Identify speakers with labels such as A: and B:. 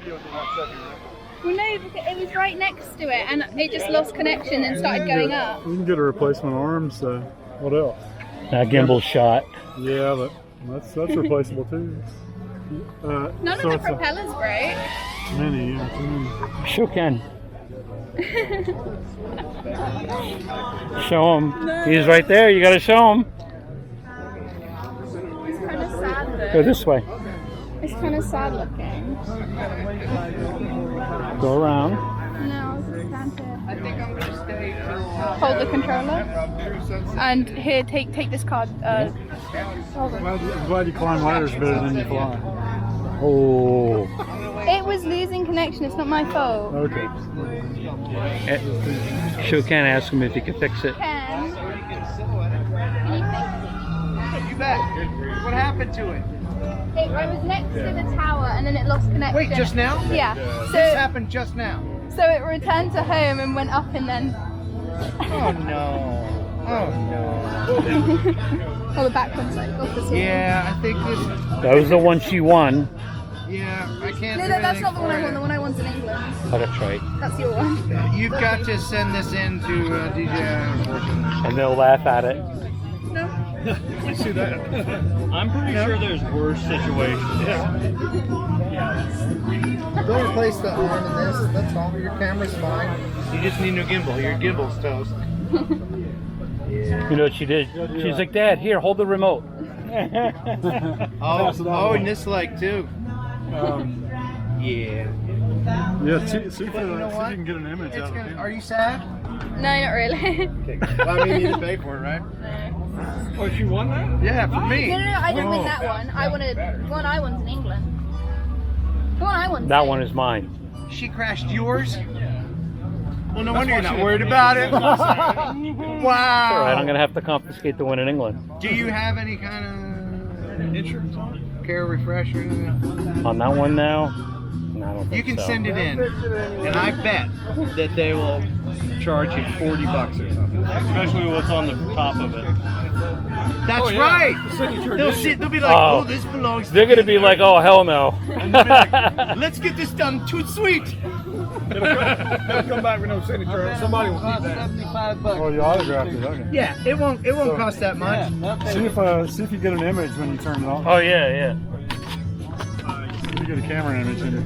A: Well, no, because it was right next to it, and it just lost connection and started going up.
B: You can get a replacement arm, so what else?
C: That gimbal shot.
B: Yeah, but that's replaceable too.
A: None of the propellers break.
B: Many, yeah, too many.
C: Sure can. Show him.
A: No.
C: He's right there. You got to show him.
A: It's kind of sad though.
C: Go this way.
A: It's kind of sad looking.
C: Go around.
A: No, I just stand here. Hold the controller. And here, take this card. Hold it.
B: I'm glad you climb ladders better than you fly.
C: Oh.
A: It was losing connection. It's not my fault.
B: Okay.
C: Sure can ask him if he can fix it.
A: Can you fix
D: You bet. What happened to it?
A: it? I was next to the tower and then it lost connection.
D: Wait, just now?
A: Yeah.
D: This
A: So
D: happened just now.
A: it returned to home and went up and then.
D: Oh no. Oh no.
A: Oh, the back one's like off this one.
D: Yeah, I think this.
C: That was the one she won.
D: Yeah, I can't.
A: No,
D: do
A: that's
D: anything
A: not the one
D: for
A: I
D: it.
A: want. The one I want's in England.
C: Oh, that's right.
A: That's your one.
D: You've got to send this in to DJI, unfortunately.
C: And they'll laugh at it.
A: No.
B: You see that?
E: I'm pretty sure there's worse situations.
D: Don't replace the arm in this. That's all. Your camera's fine. You just need a gimbal. Your gimbal's toast.
C: You know what she did? She's like, Dad, here, hold the remote.
D: Oh, and this leg too. Yeah.
B: Yeah, see if you
D: know what?
B: can get an image
D: It's
B: out of
D: gonna,
B: it.
D: are you sad?
A: No, not really.
D: Well, I mean, you need to pay for it, right?
E: Oh, she won that?
D: Yeah, for me.
A: No, I didn't win that one. I wanted the one I won's in England. The one I won's.
C: That one is mine.
D: She crashed yours? Well, no wonder you're not worried about it. Wow.
C: All right, I'm going to have to confiscate the one in England.
D: Do you have any kind of insurance on it? Care refresh or anything?
C: On that one now? No, I don't think
D: You can
C: so.
D: send it in, and I bet that they will charge you $40 or something.
E: Especially what's on the top of it.
D: That's right. They'll be like,
C: Oh.
D: oh, this belongs to
C: They're going to be like, oh, hell no.
D: let's get this done too sweet.
E: They'll come back with no signature. Somebody will keep that.
D: $75.
B: Oh, you autographed it, okay.
D: Yeah, it won't cost that much.
B: See if you get an image when you turn it on.
C: Oh, yeah, yeah.
B: You get a camera image in it.